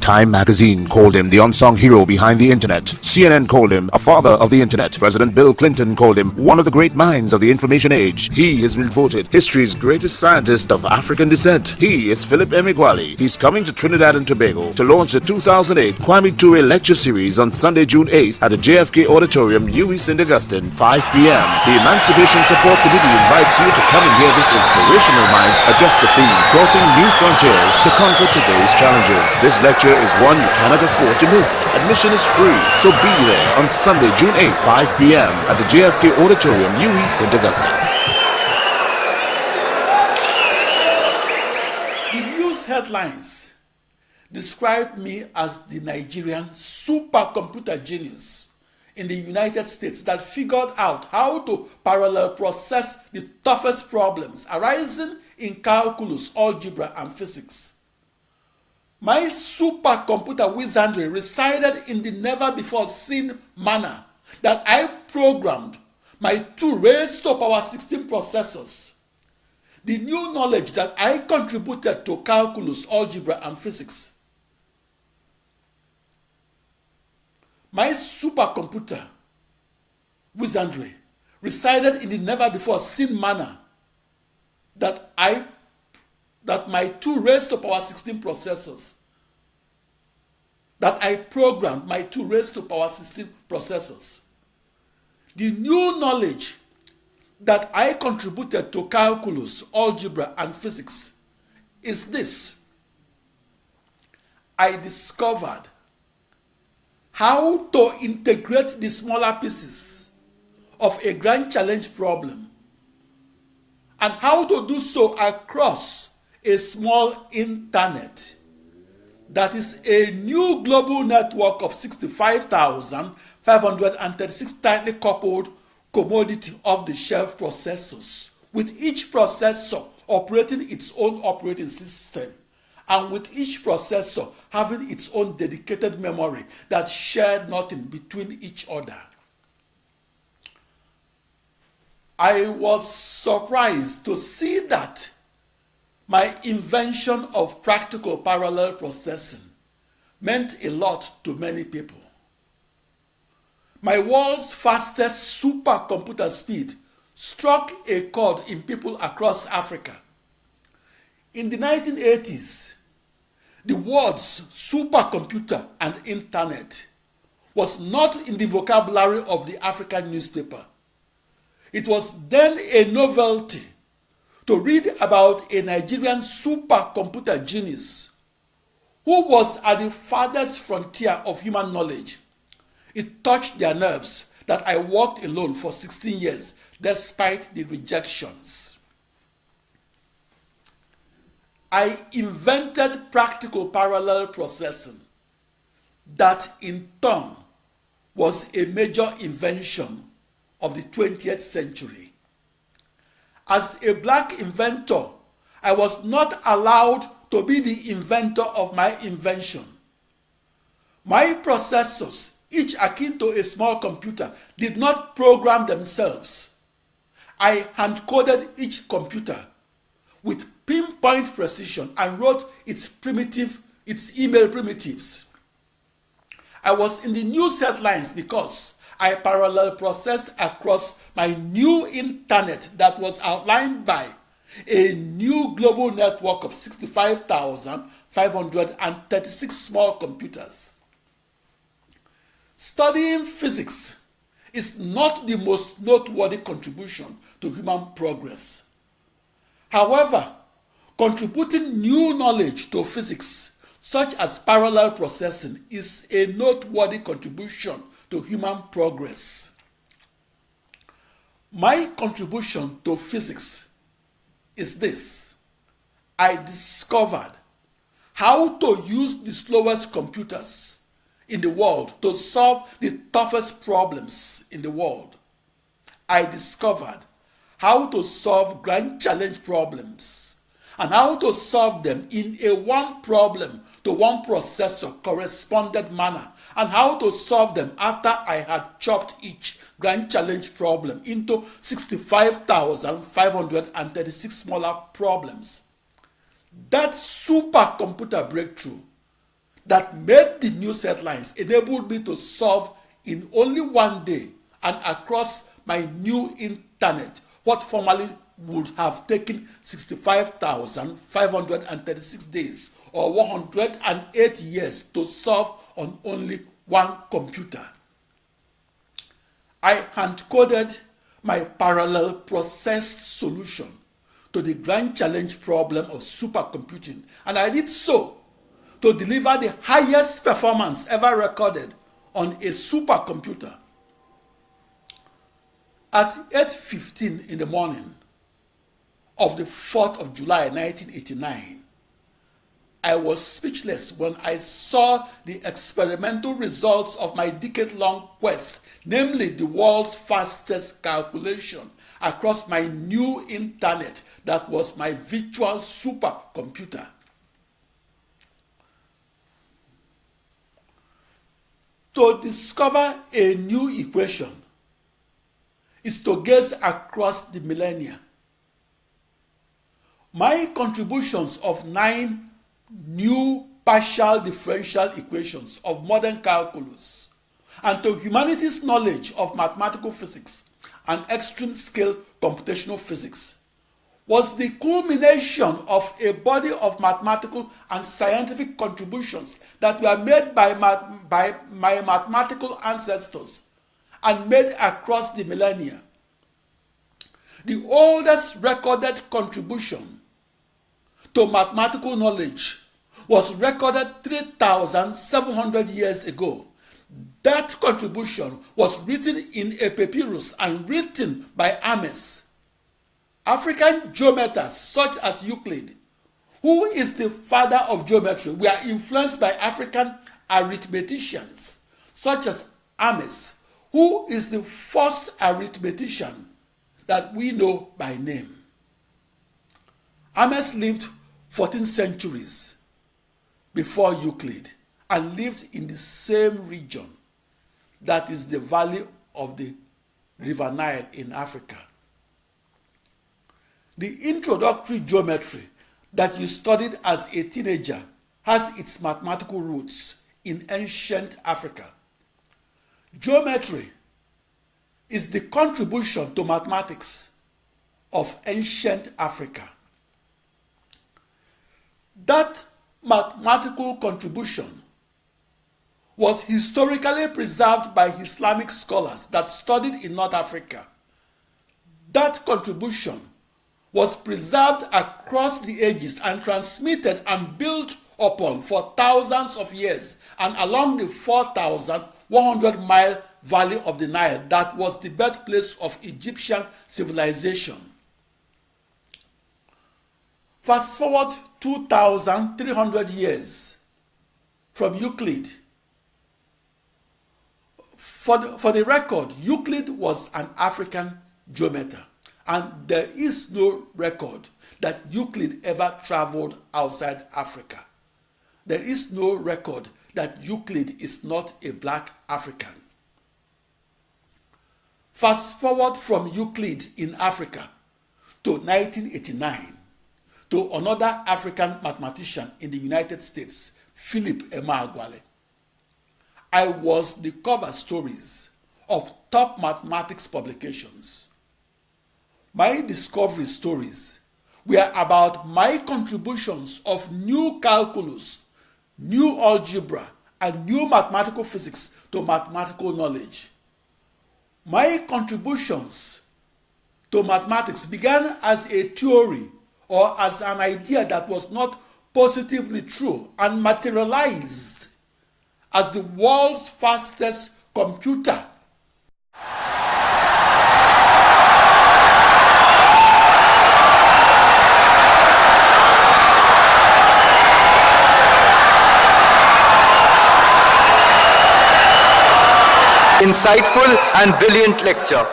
Time magazine called him the unsung hero behind the internet. CNN called him a father of the internet. President Bill Clinton called him one of the great minds of the information age. He has been voted history's greatest scientist of African descent. He is Philip Emeagwali. He's coming to Trinidad and Tobago to launch the 2008 Kwame Ture lecture series on Sunday, June 8th at the JFK Auditorium, UWI St. Augustine, 5 p.m. The Emancipation Support Committee invites you to come and hear this inspirational mind address the theme, crossing new frontiers to conquer today's challenges. This lecture is one you cannot afford to miss. Admission is free, so be there on Sunday, June 8th, 5 p.m. at the JFK Auditorium, UWI St. Augustine. The news headlines described me as the Nigerian supercomputer genius in the United States that figured out how to parallel process the toughest problems arising in calculus, algebra, and physics. My supercomputer wizardry resided in the never-before-seen manner that I programmed my 2 raised to power 16 processors. The new knowledge that I contributed to calculus, algebra, and physics. My supercomputer wizardry resided in the never-before-seen manner that my 2 raised to power 16 processors, that I programmed my 2 raised to power 16 processors. The new knowledge that I contributed to calculus, algebra, and physics is this. I discovered how to integrate the smaller pieces of a grand challenge problem and how to do so across a small internet that is a new global network of 65,536 tightly coupled commodity off-the-shelf processors, with each processor operating its own operating system and with each processor having its own dedicated memory that shared nothing between each other. I was surprised to see that my invention of practical parallel processing meant a lot to many people. My world's fastest supercomputer speed struck a chord in people across Africa. In the 1980s, the words supercomputer and internet was not in the vocabulary of the African newspaper. It was then a novelty to read about a Nigerian supercomputer genius who was at the farthest frontier of human knowledge. It touched their nerves that I worked alone for 16 years despite the rejections. I invented practical parallel processing that in turn was a major invention of the 20th century. As a black inventor, I was not allowed to be the inventor of my invention. My processors, each akin to a small computer, did not program themselves. I hand-coded each computer with pinpoint precision and wrote its email primitives. I was in the news headlines because I parallel processed across my new internet that was outlined by a new global network of 65,536 small computers. Studying physics is not the most noteworthy contribution to human progress. However, contributing new knowledge to physics, such as parallel processing, is a noteworthy contribution to human progress. My contribution to physics is this. I discovered how to use the slowest computers in the world to solve the toughest problems in the world. I discovered how to solve grand challenge problems and how to solve them in a one problem to one processor corresponded manner, and how to solve them after I had chopped each grand challenge problem into 65,536 smaller problems. That supercomputer breakthrough that made the news headlines enabled me to solve in only one day and across my new internet what formerly would have taken 65,536 days or 108 years to solve on only one computer. I hand-coded my parallel processed solution to the grand challenge problem of supercomputing, and I did so to deliver the highest performance ever recorded on a supercomputer. At 8:15 in the morning of the 4th of July 1989, I was speechless when I saw the experimental results of my decade-long quest, namely the world's fastest calculation across my new internet that was my virtual supercomputer. To discover a new equation is to gaze across the millennia. My contributions of 9 new partial differential equations of modern calculus and to humanity's knowledge of mathematical physics and extreme-scale computational physics was the culmination of a body of mathematical and scientific contributions that were made by my mathematical ancestors and made across the millennia. The oldest recorded contribution to mathematical knowledge was recorded 3,700 years ago. That contribution was written in a papyrus and written by Hermes. African geometers such as Euclid, who is the father of geometry, were influenced by African arithmeticians such as Hermes, who is the first arithmetician that we know by name. Hermes lived 14 centuries before Euclid and lived in the same region, that is the valley of the River Nile in Africa. The introductory geometry that you studied as a teenager has its mathematical roots in ancient Africa. Geometry is the contribution to mathematics of ancient Africa. That mathematical contribution was historically preserved by Islamic scholars that studied in North Africa. That contribution was preserved across the ages and transmitted and built upon for thousands of years and along the 4,100-mile valley of the Nile that was the birthplace of Egyptian civilization. Fast forward 2,300 years from Euclid. For the record, Euclid was an African geometer, and there is no record that Euclid ever traveled outside Africa. There is no record that Euclid is not a black African. Fast forward from Euclid in Africa to 1989 to another African mathematician in the United States, Philip Emeagwali. I was the cover stories of top mathematics publications. My discovery stories were about my contributions of new calculus, new algebra, and new mathematical physics to mathematical knowledge. My contributions to mathematics began as a theory or as an idea that was not positively true and materialized as the world's fastest computer. Insightful and brilliant lecture.